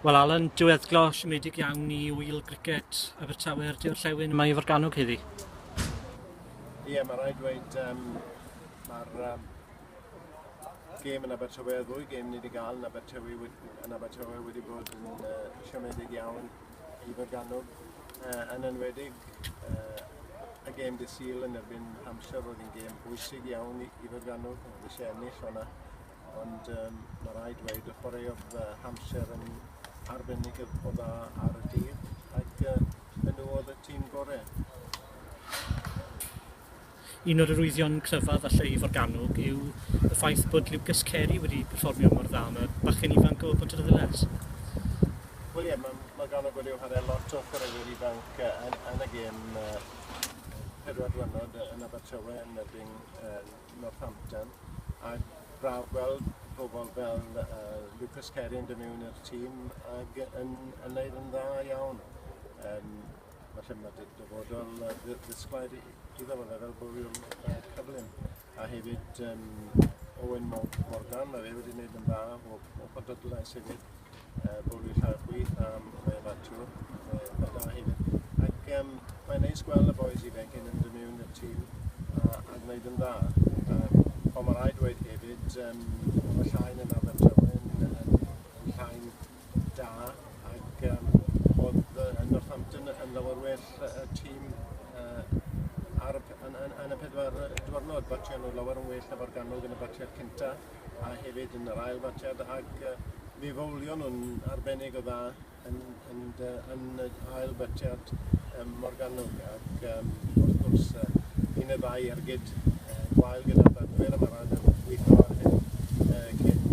Wel Alan, diweddglo siomedig iawn i wyl gricet Abertawe'r Diwrllewin yma i Forgannwg heddi. Ie, mae rhaid dweud, mae'r gêm yn Abertawe, ddwy gêm ni wedi gael yn Abertawe wedi bod yn siomedig iawn i Forgannwg. Yn enwedig, y gêm dy Sul yn erbyn Hampshire oedd yn gêm bwysig iawn i Forgannwg, oedd eisiau ennill hwnna. Ond mae rhaid dweud y chwaraeodd Hampshire yn arbennig o dda ar y dydd, ac nhw oedd y tîm gorau. Un o'r arwyddion cryfaf falle i Forgannwg yw y ffaith bod Llywydd Morgannwg wedi perfformio mor dda am y bachgen ifanc o Pontarddulais. Wel ie, mae Morgannwg wedi chwarae lot o chwaraewyr ifanc yn y gêm 4 diwrnod yn Abertawe yn erbyn Northampton. A braf gweld pobl fel Lucas Kerry yn dymewn i'r tîm ac yn gwneud yn dda iawn. Felly mae dyfodol ddisglair iddo fe fel bwriel cyflym. A hefyd Owen Morgan, mae fe wedi gwneud yn dda o Pontarddulais hefyd. Bwriel llawer chwith am ei fatwr, fe da hefyd. Ac mae'n neis gweld y boes ifanc yn dymewn i'r tîm a gwneud yn dda. Ond mae rhaid dweud hefyd, mae llain yn Abertawe yn llain da ac oedd Northampton yn lawer well y tîm yn y 4 diwrnod. Batiad nhw lawer yn well na Forgannwg yn y batiad cynta a hefyd yn yr ail batiad ac mi fowlio nhw'n arbennig o dda yn y ail batiad Morgannwg ac wrth gwrs un y ddau ergyd gwael gyda'r badwyr a mae rhaid yn gweithio ar hyn cyn